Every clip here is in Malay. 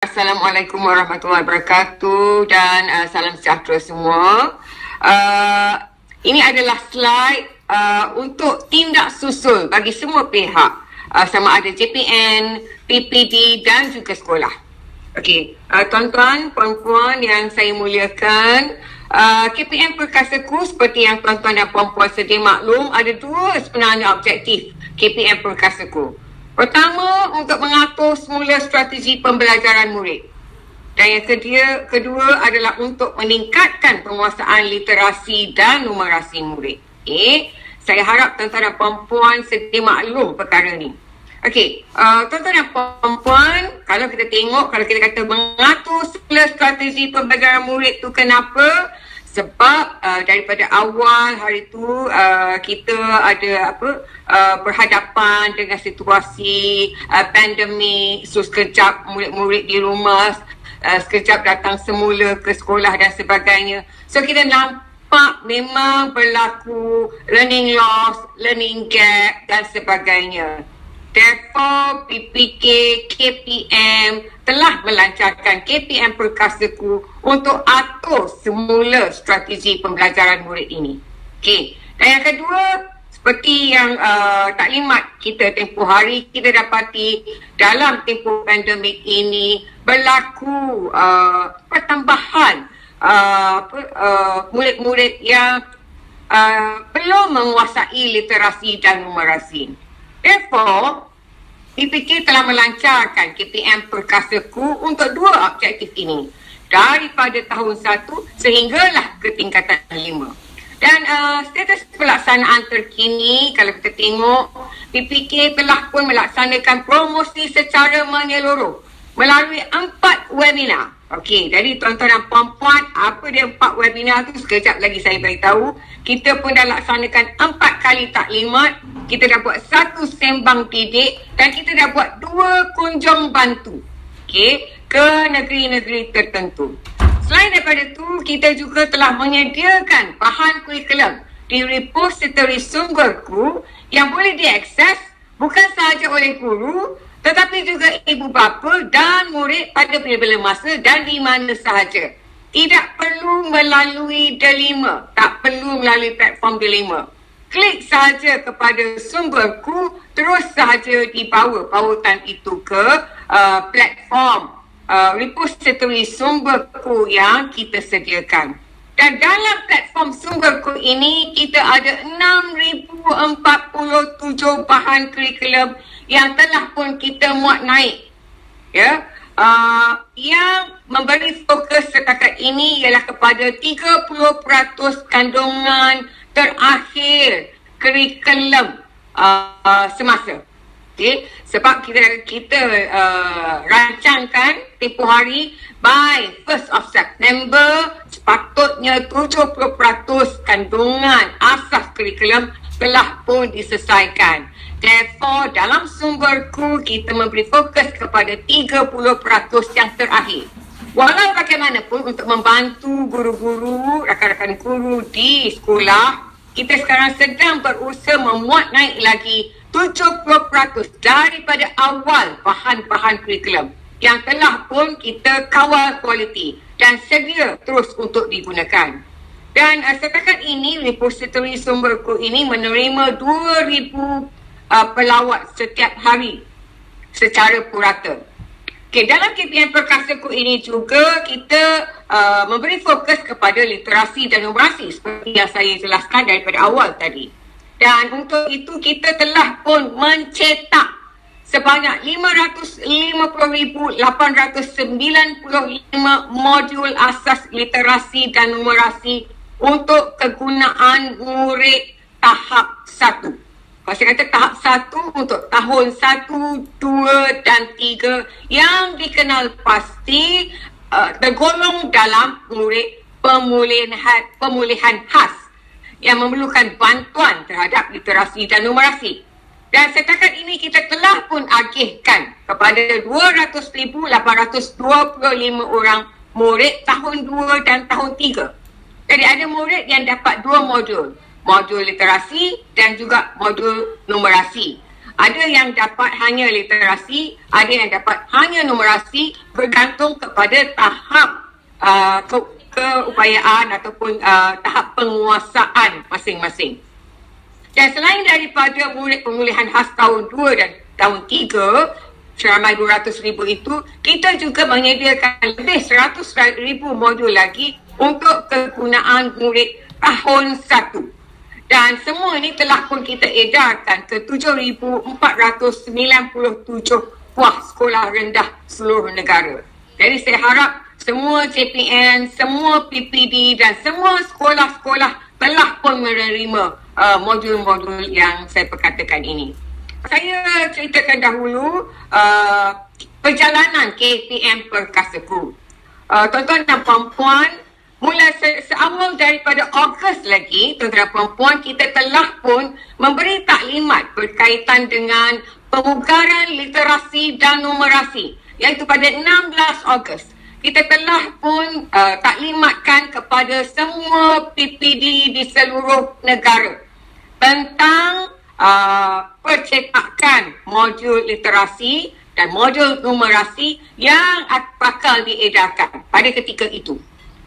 Assalamualaikum warahmatullahi wabarakatuh dan salam sejahtera semua. Ini adalah slide untuk tindak susul bagi semua pihak, sama ada JPN, PPD dan juga sekolah. Okey, tuan-tuan, puan-puan yang saya muliakan, KPM Perkasaku seperti yang tuan-tuan dan puan-puan sedia maklum, ada dua sebenarnya objektif KPM Perkasaku. Pertama, untuk mengatur semula strategi pembelajaran murid. Dan yang kedua adalah untuk meningkatkan penguasaan literasi dan numerasi murid. Saya harap tuan-tuan dan puan-puan sedia maklum perkara ni. Okey, tuan-tuan dan puan-puan, kalau kita tengok, kalau kita kata mengatur semula strategi pembelajaran murid tu kenapa? Sebab daripada awal hari tu kita ada berhadapan dengan situasi pandemik, so sekejap murid-murid di rumah, sekejap datang semula ke sekolah dan sebagainya. So kita nampak memang berlaku learning loss, learning gap dan sebagainya. Therefore, PPK, KPM telah melancarkan KPM Perkasaku untuk atur semula strategi pembelajaran murid ini. Okey. Dan yang kedua, seperti yang taklimat kita tempoh hari, kita dapati dalam tempoh pandemik ini berlaku pertambahan murid-murid yang belum menguasai literasi dan numerasi. Therefore, PPK telah melancarkan KPM Perkasaku untuk dua objektif ini daripada tahun 1 sehinggalah ke tingkatan 5. Dan status pelaksanaan terkini, kalau kita tengok, PPK telah pun melaksanakan promosi secara menyeluruh melalui 4 webinar. Okey, jadi tuan-tuan dan puan-puan, apa dia 4 webinar tu sekejap lagi saya beritahu. Kita pun dah laksanakan 4 kali taklimat, kita dah buat 1 sembang didik dan kita dah buat 2 kunjung bantu. Okey, ke negeri-negeri tertentu. Selain daripada tu, kita juga telah menyediakan bahan kurikulum di repository sumberku yang boleh diakses bukan sahaja oleh guru tetapi juga ibu bapa dan murid pada bila-bila masa dan di mana sahaja. Tidak perlu melalui Delima, tak perlu melalui platform Delima. Klik sahaja kepada sumberku, terus sahaja dibawa pautan itu ke platform repository sumberku yang kita sediakan. Dan dalam platform sumberku ini, kita ada 6,047 bahan kurikulum yang telah pun kita muat naik. Ya, yang memberi fokus setakat ini ialah kepada 30% kandungan terakhir kurikulum semasa. Okay? Sebab kita rancangkan tempoh hari by 1st of September, sepatutnya 70% kandungan asas kurikulum telah pun diselesaikan. Therefore, dalam sumberku, kita memberi fokus kepada 30% yang terakhir. Walau bagaimanapun, untuk membantu guru-guru, rakan-rakan guru di sekolah, kita sekarang sedang berusaha memuat naik lagi 70% daripada awal bahan-bahan kurikulum yang telah pun kita kawal kualiti dan sedia terus untuk digunakan. Dan setakat ini, repository sumberku ini menerima 2,000 pelawat setiap hari secara purata. Okay, dalam KPM Perkasaku ini juga kita memberi fokus kepada literasi dan numerasi seperti yang saya jelaskan daripada awal tadi. Dan untuk itu kita telah pun mencetak sebanyak 550,895 modul asas literasi dan numerasi untuk kegunaan murid tahap 1. Kalau saya kata tahap 1 untuk tahun 1, 2 dan 3 yang dikenal pasti tergolong dalam murid pemulihan khas yang memerlukan bantuan terhadap literasi dan numerasi. Dan setakat ini kita telah pun agihkan kepada 200,825 orang murid tahun 2 dan tahun 3. Jadi ada murid yang dapat 2 modul. Modul literasi dan juga modul numerasi. Ada yang dapat hanya literasi, ada yang dapat hanya numerasi, bergantung kepada tahap keupayaan ataupun tahap penguasaan masing-masing. Dan selain daripada murid pemulihan khas tahun 2 dan tahun 3, seramai 200,000 itu, kita juga menyediakan lebih 100,000 modul lagi untuk kegunaan murid tahun 1. Dan semua ini telah pun kita edarkan ke 7,497 buah sekolah rendah seluruh negara. Jadi saya harap semua JPN, semua PPD dan semua sekolah-sekolah telah pun menerima modul-modul yang saya perkatakan ini. Saya ceritakan dahulu perjalanan KPM Perkasaku. Tuan-tuan dan puan-puan, mula seawal daripada Ogos lagi, tuan-tuan dan puan-puan, kita telah pun memberi taklimat berkaitan dengan pemugaran literasi dan numerasi, iaitu pada 16 Ogos. Kita telah pun taklimatkan kepada semua PPD di seluruh negara tentang percetakan modul literasi dan modul numerasi yang bakal diedarkan pada ketika itu.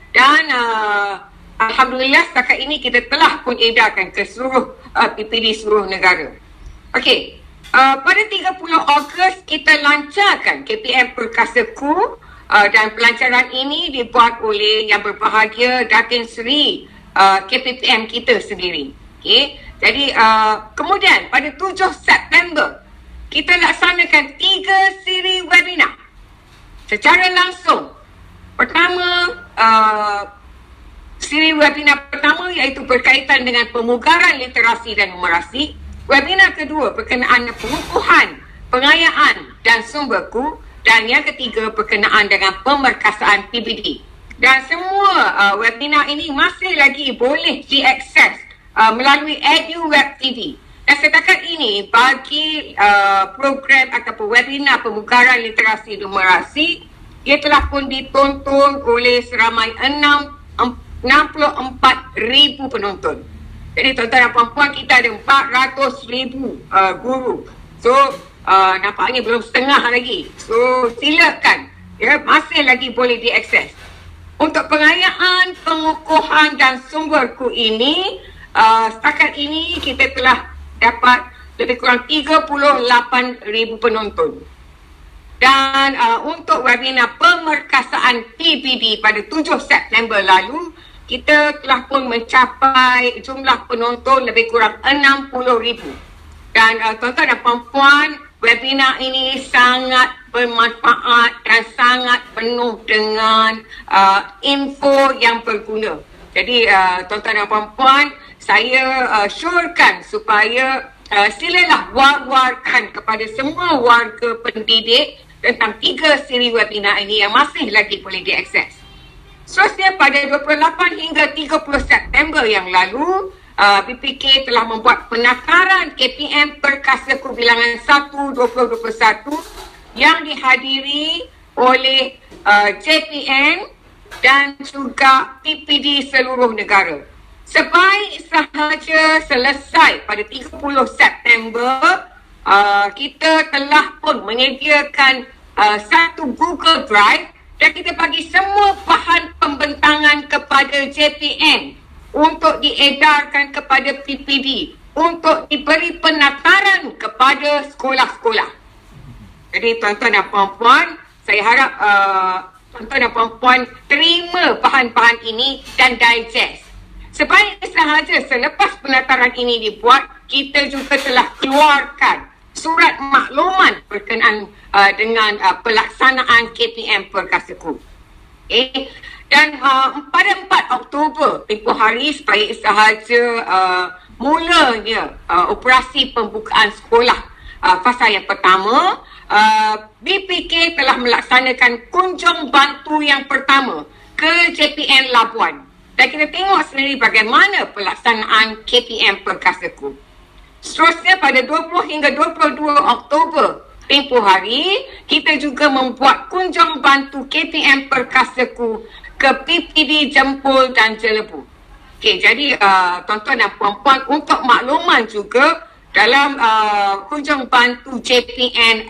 Dan Alhamdulillah setakat ini kita telah pun edarkan ke seluruh PPD seluruh negara. Okey, pada 30 Ogos kita lancarkan KPM Perkasaku dan pelancaran ini dibuat oleh Yang Berbahagia Datin Seri KPPM kita sendiri. Okey, jadi kemudian pada 7 September kita laksanakan 3 siri webinar secara langsung. Pertama, siri webinar pertama iaitu berkaitan dengan pemugaran literasi dan numerasi. Webinar kedua berkenaan pengukuhan, pengayaan dan sumberku. Dan yang ketiga berkenaan dengan pemerkasaan PBD. Dan semua webinar ini masih lagi boleh diakses melalui EduWeb TV. Dan setakat ini bagi program ataupun webinar pemugaran literasi dan numerasi, ia telah pun ditonton oleh seramai 64,000 penonton. Jadi tuan-tuan dan puan-puan, kita ada 400,000 guru. So, nampaknya belum setengah lagi. So, silakan. Ya, masih lagi boleh diakses. Untuk pengayaan, pengukuhan dan sumberku ini, setakat ini kita telah dapat lebih kurang 38,000 penonton. Dan untuk webinar pemerkasaan PBD pada 7 September lalu, kita telah pun mencapai jumlah penonton lebih kurang 60,000. Dan tuan-tuan dan puan-puan, webinar ini sangat bermanfaat dan sangat penuh dengan info yang berguna. Jadi tuan-tuan dan puan-puan, saya syorkan supaya silalah war-warkan kepada semua warga pendidik tentang 3 siri webinar ini yang masih lagi boleh diakses. Seterusnya pada 28 hingga 30 September yang lalu, BPK telah membuat penataran KPM Perkasaku bilangan 1 2021 yang dihadiri oleh JPN dan juga PPD seluruh negara. Sebaik sahaja selesai pada 30 September, kita telah pun menyediakan satu Google Drive dan kita bagi semua bahan pembentangan kepada JPN untuk diedarkan kepada PPD untuk diberi penataran kepada sekolah-sekolah. Jadi tuan-tuan dan puan-puan, saya harap tuan-tuan dan puan-puan terima bahan-bahan ini dan digest. Sebaik sahaja selepas penataran ini dibuat, kita juga telah keluarkan surat makluman berkenaan dengan pelaksanaan KPM Perkasaku. Okay. Dan pada 4 Oktober, tempoh hari sebaik sahaja mulanya operasi pembukaan sekolah fasa yang pertama, BPK telah melaksanakan kunjung bantu yang pertama ke JPN Labuan. Dan kita tengok sendiri bagaimana pelaksanaan KPM Perkasaku. Seterusnya pada 20 hingga 22 Oktober tempoh hari, kita juga membuat kunjung bantu KPM Perkasaku ke PPD Jempol dan Jelebu. Okey, jadi tuan-tuan dan puan-puan, untuk makluman juga, dalam kunjung bantu JPN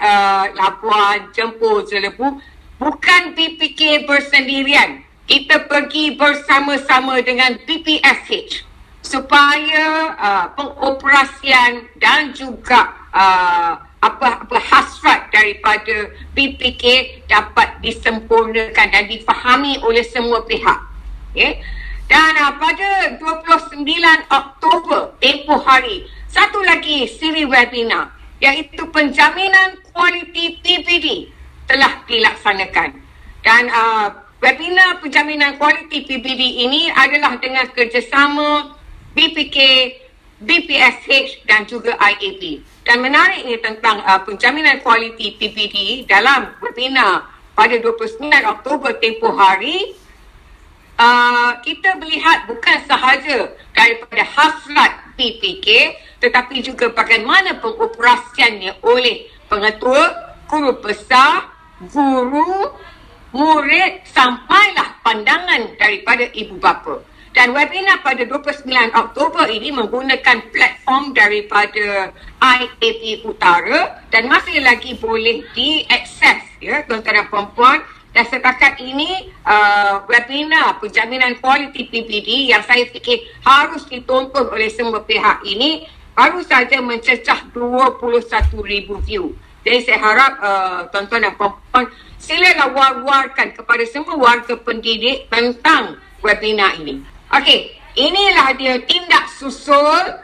Labuan, Jempol, Jelebu, bukan PPK bersendirian. Kita pergi bersama-sama dengan PPSH supaya pengoperasian dan juga apa hasrat daripada PPK dapat disempurnakan dan difahami oleh semua pihak. Okay? Dan pada 29 Oktober, tempoh hari, satu lagi siri webinar iaitu penjaminan kualiti PPD telah dilaksanakan. Dan webinar penjaminan kualiti PPD ini adalah dengan kerjasama BPK, BPSH dan juga IAP. Dan menariknya tentang penjaminan kualiti PPD dalam webinar pada 29 Oktober tempoh hari, kita melihat bukan sahaja daripada hasrat PPK tetapi juga bagaimana pengoperasiannya oleh pengetua, guru besar, guru, murid sampailah pandangan daripada ibu bapa. Dan webinar pada 29 Oktober ini menggunakan platform daripada IAP Utara dan masih lagi boleh diakses ya tuan-tuan dan puan-puan. Dan setakat ini webinar penjaminan kualiti PPD yang saya fikir harus ditonton oleh semua pihak ini baru saja mencecah 21,000 view. Jadi saya harap tuan-tuan dan puan-puan silalah war-warkan kepada semua warga pendidik tentang webinar ini. Okey, inilah dia tindak susul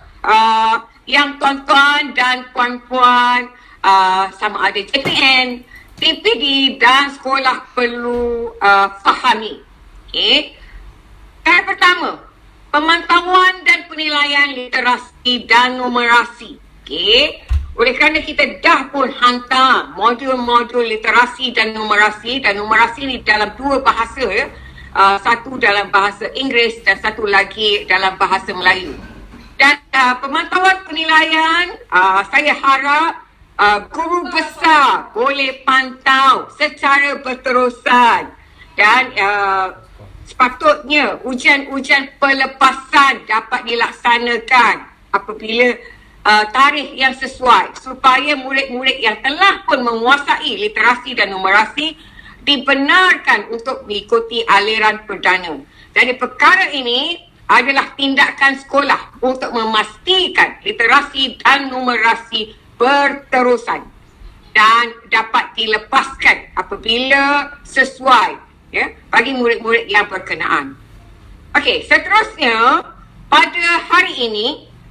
yang tuan-tuan dan puan-puan sama ada JPN, PPD dan sekolah perlu fahami. Okey. Yang pertama, pemantauan dan penilaian literasi dan numerasi. Okey. Oleh kerana kita dah pun hantar modul-modul literasi dan numerasi ni dalam dua bahasa ya. Satu dalam bahasa Inggeris dan satu lagi dalam bahasa Melayu. Dan pemantauan penilaian, saya harap guru besar boleh pantau secara berterusan dan sepatutnya ujian-ujian pelepasan dapat dilaksanakan apabila tarikh yang sesuai supaya murid-murid yang telah pun menguasai literasi dan numerasi dibenarkan untuk mengikuti aliran perdana. Jadi perkara ini adalah tindakan sekolah untuk memastikan literasi dan numerasi berterusan dan dapat dilepaskan apabila sesuai ya bagi murid-murid yang berkenaan. Okey, seterusnya pada hari ini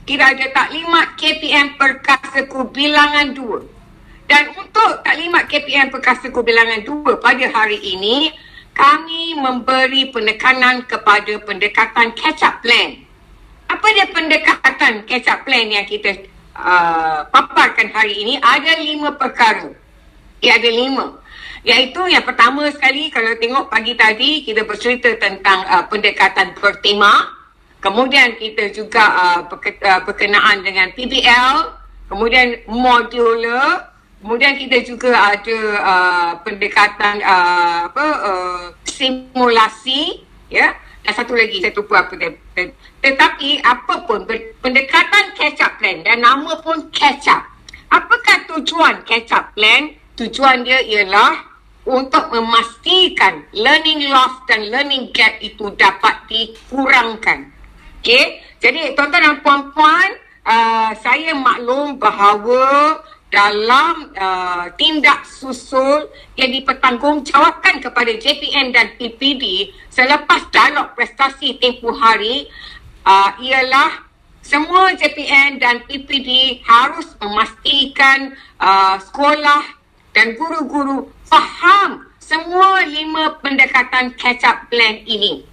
kita ada taklimat KPM Perkasaku bilangan 2. Dan untuk taklimat KPM Perkasaku bilangan 2 pada hari ini, kami memberi penekanan kepada pendekatan catch-up plan. Apa dia pendekatan catch-up plan yang kita paparkan hari ini? Ada 5 perkara. Ada 5. Iaitu yang pertama sekali, kalau tengok pagi tadi, kita bercerita tentang pendekatan bertema. Kemudian kita juga berkenaan dengan PBL. Kemudian modular. Kemudian kita juga ada pendekatan simulasi ya, dan satu lagi saya lupa apa dia. Tetapi apapun pendekatan catch up plan dan nama pun catch up. Apakah tujuan catch up plan? Tujuan dia ialah untuk memastikan learning loss dan learning gap itu dapat dikurangkan. Okey, jadi tuan-tuan dan puan-puan, saya maklum bahawa dalam tindak susul yang dipertanggungjawabkan kepada JPN dan PPD selepas dialog prestasi tempoh hari ialah semua JPN dan PPD harus memastikan sekolah dan guru-guru faham semua 5 pendekatan catch-up plan ini.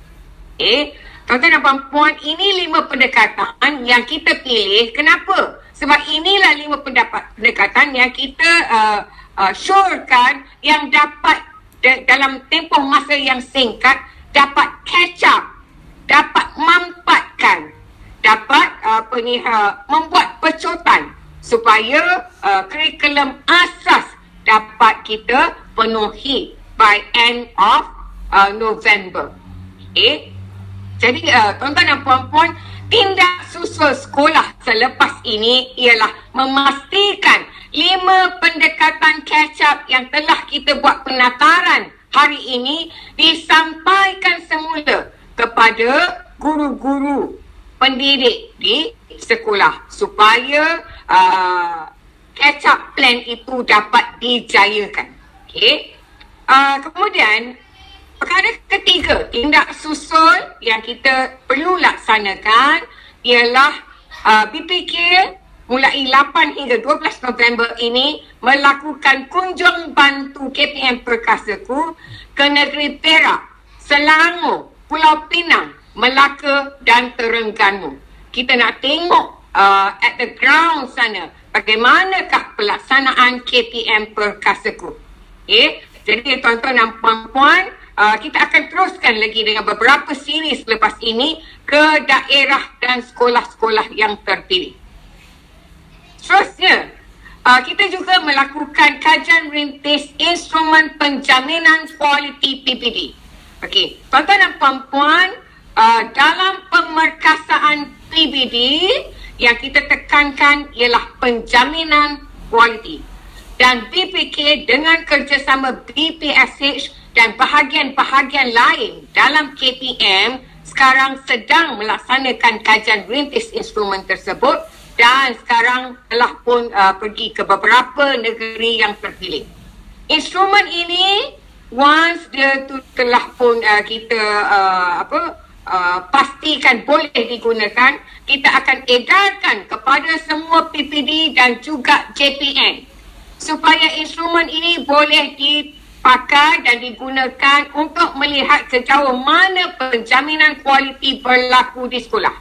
Tuan-tuan dan puan-puan, ini 5 pendekatan yang kita pilih. Kenapa? Sebab inilah 5 pendekatan yang kita syorkan yang dapat dalam tempoh masa yang singkat dapat catch up, dapat mampatkan, dapat membuat pecotan supaya kurikulum asas dapat kita penuhi by end of November. Jadi tuan-tuan dan puan-puan, tindak susul sekolah selepas ini ialah memastikan 5 pendekatan catch-up yang telah kita buat penataran hari ini disampaikan semula kepada guru-guru pendidik di sekolah supaya catch-up plan itu dapat dijayakan. Okay. Kemudian, perkara ketiga, tindak susul yang kita perlu laksanakan ialah BPK mulai 8 hingga 12 November ini melakukan kunjung bantu KPM Perkasaku ke negeri Perak, Selangor, Pulau Pinang, Melaka dan Terengganu. Kita nak tengok at the ground sana bagaimanakah pelaksanaan KPM Perkasaku. Okay? Jadi tuan-tuan dan puan-puan, kita akan teruskan lagi dengan beberapa siri selepas ini ke daerah dan sekolah-sekolah yang terpilih. Seterusnya, kita juga melakukan kajian rintis instrumen penjaminan kualiti PPD. Okey, tuan-tuan dan puan-puan, dalam pemerkasaan PPD yang kita tekankan ialah penjaminan kualiti. Dan BPK dengan kerjasama BPSH dan bahagian-bahagian lain dalam KPM sekarang sedang melaksanakan kajian rintis instrumen tersebut dan sekarang telah pun pergi ke beberapa negeri yang terpilih. Instrumen ini once dia tu telah pun kita pastikan boleh digunakan, kita akan edarkan kepada semua PPD dan juga JPN supaya instrumen ini boleh dipakai dan digunakan untuk melihat sejauh mana penjaminan kualiti berlaku di sekolah.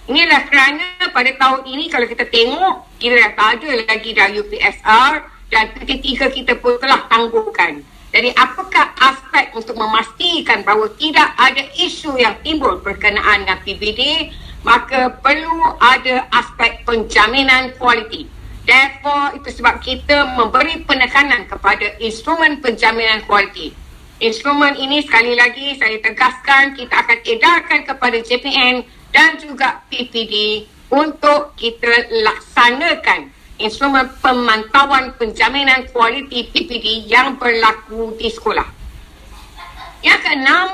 Inilah kerana pada tahun ini kalau kita tengok, kita dah tak ada lagi dah UPSR dan ketiga kita pun telah tangguhkan. Jadi apakah aspek untuk memastikan bahawa tidak ada isu yang timbul berkenaan dengan PBD, maka perlu ada aspek penjaminan kualiti. Therefore, itu sebab kita memberi penekanan kepada instrumen penjaminan kualiti. Instrumen ini sekali lagi saya tegaskan kita akan edarkan kepada JPN dan juga PPD untuk kita laksanakan instrumen pemantauan penjaminan kualiti PPD yang berlaku di sekolah. Yang keenam,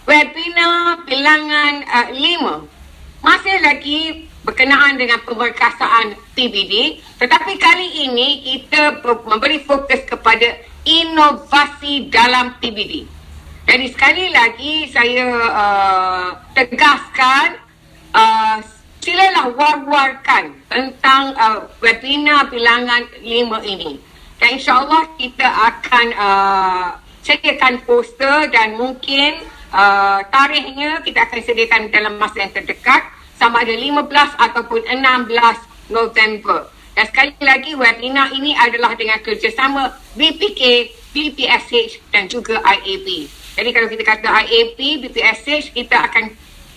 webinar bilangan 5 masih lagi berkenaan dengan pemerkasaan PBD, tetapi kali ini kita memberi fokus kepada inovasi dalam PBD. Jadi sekali lagi saya tegaskan, silalah war-warkan tentang webinar bilangan 5 ini. Dan insyaAllah kita akan sediakan poster dan mungkin tarikhnya kita akan sediakan dalam masa yang terdekat, sama ada 15 ataupun 16 November. Dan sekali lagi webinar ini adalah dengan kerjasama BPK, BPSH dan juga IAP. Jadi kalau kita kata IAP, BPSH, kita akan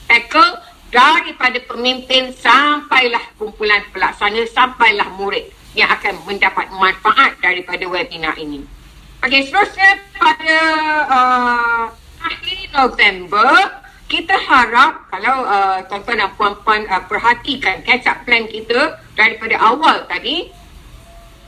tackle daripada pemimpin sampailah kumpulan pelaksana, sampailah murid yang akan mendapat manfaat daripada webinar ini. Okey, seterusnya pada akhir November, kita harap kalau tuan-tuan dan puan-puan perhatikan catch-up plan kita daripada awal tadi,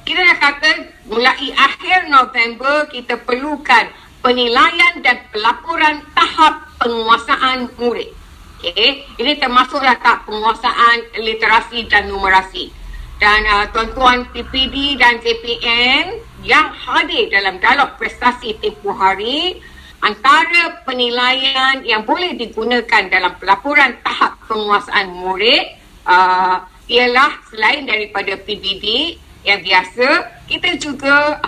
kita dah kata mulai akhir November kita perlukan penilaian dan pelaporan tahap penguasaan murid. Okay. Ini termasuklah tahap penguasaan literasi dan numerasi. Dan tuan-tuan PPD dan JPN yang hadir dalam dialog prestasi tempoh hari, antara penilaian yang boleh digunakan dalam pelaporan tahap penguasaan murid ialah selain daripada PBD yang biasa, kita juga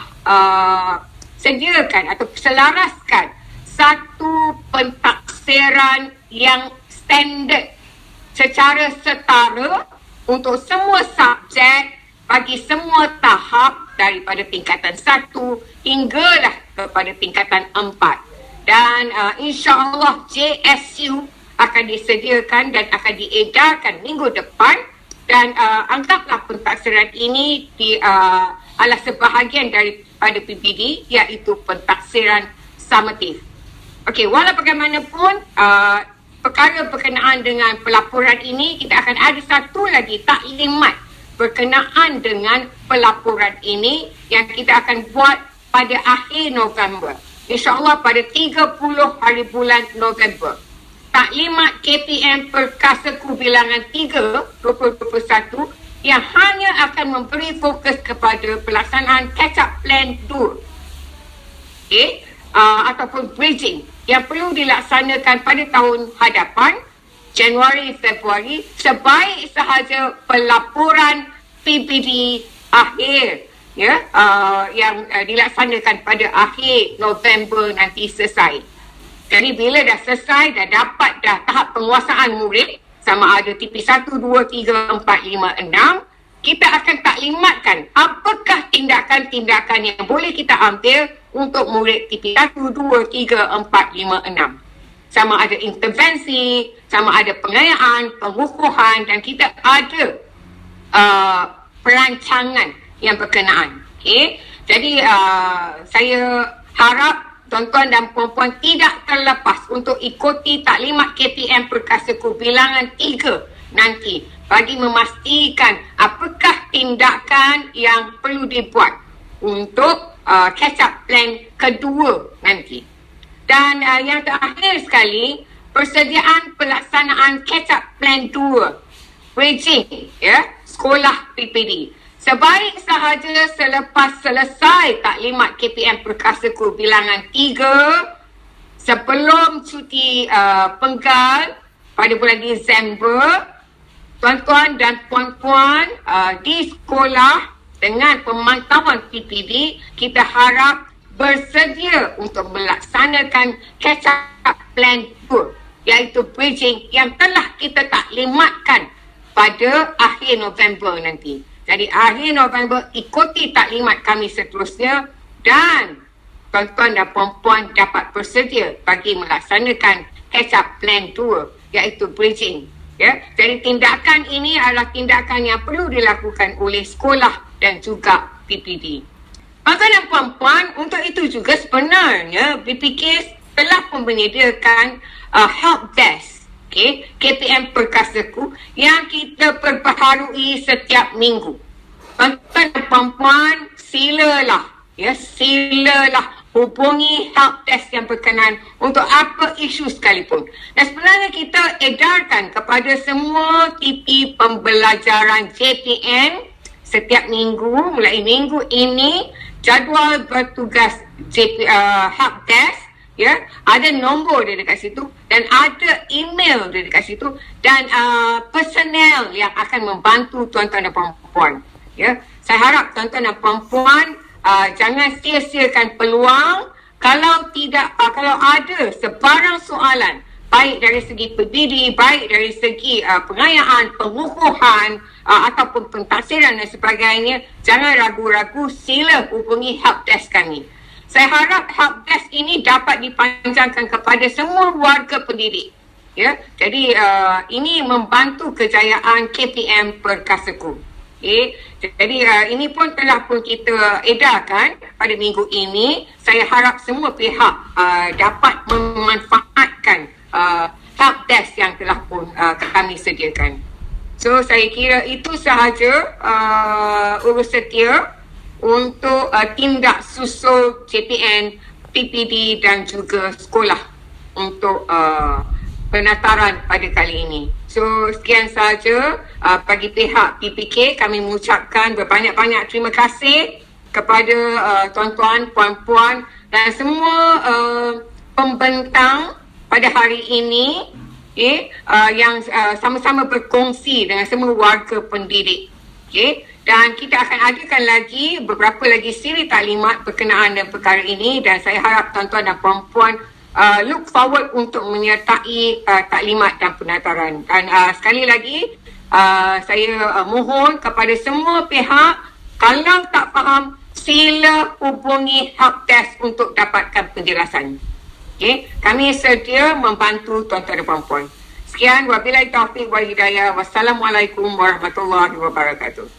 sediakan atau selaraskan satu pentaksiran yang standard secara setara untuk semua subjek bagi semua tahap daripada tingkatan 1 hinggalah kepada tingkatan 4. Dan insya-Allah JSU akan disediakan dan akan diedarkan minggu depan, dan anggaplah pentaksiran ini adalah sebahagian daripada PPD, iaitu pentaksiran summative. Okey, walau bagaimanapun perkara berkenaan dengan pelaporan ini, kita akan ada satu lagi taklimat berkenaan dengan pelaporan ini yang kita akan buat pada akhir November. InsyaAllah pada 30 hari bulan November. Taklimat KPM Perkasaku bilangan 3 2021 yang hanya akan memberi fokus kepada pelaksanaan catch-up plan 2. Ataupun bridging yang perlu dilaksanakan pada tahun hadapan, Januari, Februari, sebaik sahaja pelaporan PPD akhir yang dilaksanakan pada akhir November nanti selesai. Jadi bila dah selesai, dah dapat dah tahap penguasaan murid, sama ada TP1, 2, 3, 4, 5, 6, kita akan taklimatkan apakah tindakan-tindakan yang boleh kita ambil untuk murid TP1, 2, 3, 4, 5, 6. Sama ada intervensi, sama ada pengayaan, pengukuhan, dan kita ada perancangan yang berkenaan. Okay? Jadi saya harap tuan-tuan dan puan-puan tidak terlepas untuk ikuti taklimat KPM Perkasaku bilangan 3 nanti bagi memastikan apakah tindakan yang perlu dibuat untuk catch-up plan kedua nanti. Dan yang terakhir sekali, persediaan pelaksanaan catch-up plan 2, bridging, sekolah PPD. Sebaik sahaja selepas selesai taklimat KPM Perkasaku bilangan 3, sebelum cuti penggal pada bulan Disember, tuan-tuan dan puan-puan di sekolah dengan pemantauan PPD, kita harap bersedia untuk melaksanakan catch-up plan 2, iaitu bridging yang telah kita taklimatkan pada akhir November nanti. Jadi akhir November ikuti taklimat kami seterusnya dan tuan-tuan dan puan-puan dapat bersedia bagi melaksanakan catch-up plan 2, iaitu bridging. Jadi tindakan ini adalah tindakan yang perlu dilakukan oleh sekolah dan juga PPD. Tuan-tuan dan puan-puan, untuk itu juga sebenarnya BPK telah menyediakan help desk, KPM Perkasaku yang kita perbaharui setiap minggu. Tuan-tuan dan puan-puan, silalah hubungi help desk yang berkenaan untuk apa isu sekalipun. Dan sebenarnya kita edarkan kepada semua TP pembelajaran JPN setiap minggu, mulai minggu ini, jadual bertugas help desk, ada nombor dia dekat situ dan ada email dia dekat situ dan personel yang akan membantu tuan-tuan dan puan-puan. Saya harap tuan-tuan dan puan-puan jangan sia-siakan peluang. Kalau ada sebarang soalan, baik dari segi PBD, baik dari segi pengayaan, pengukuhan ataupun pentaksiran dan sebagainya, jangan ragu-ragu, sila hubungi help desk kami. Saya harap help desk ini dapat dipanjangkan kepada semua warga pendidik. Jadi ini membantu kejayaan KPM Perkasaku. Jadi ini pun telah kita edarkan pada minggu ini. Saya harap semua pihak dapat memanfaatkan help desk yang telah pun kami sediakan. So saya kira itu sahaja urus setia untuk tindak susul JPN, PPD dan juga sekolah untuk penataran pada kali ini. So sekian sahaja bagi pihak PPK. Kami mengucapkan berbanyak-banyak terima kasih kepada tuan-tuan, puan-puan dan semua pembentang pada hari ini yang sama-sama berkongsi dengan semua warga pendidik. Dan kita akan adakan lagi beberapa lagi siri taklimat berkenaan dengan perkara ini dan saya harap tuan-tuan dan puan-puan look forward untuk menyertai taklimat dan penataran. Dan sekali lagi saya mohon kepada semua pihak, kalau tak faham sila hubungi help desk untuk dapatkan penjelasan. Kami sedia membantu tuan-tuan dan puan-puan. Sekian, wabillahi taufiq wal hidayah. Wassalamualaikum warahmatullahi wabarakatuh.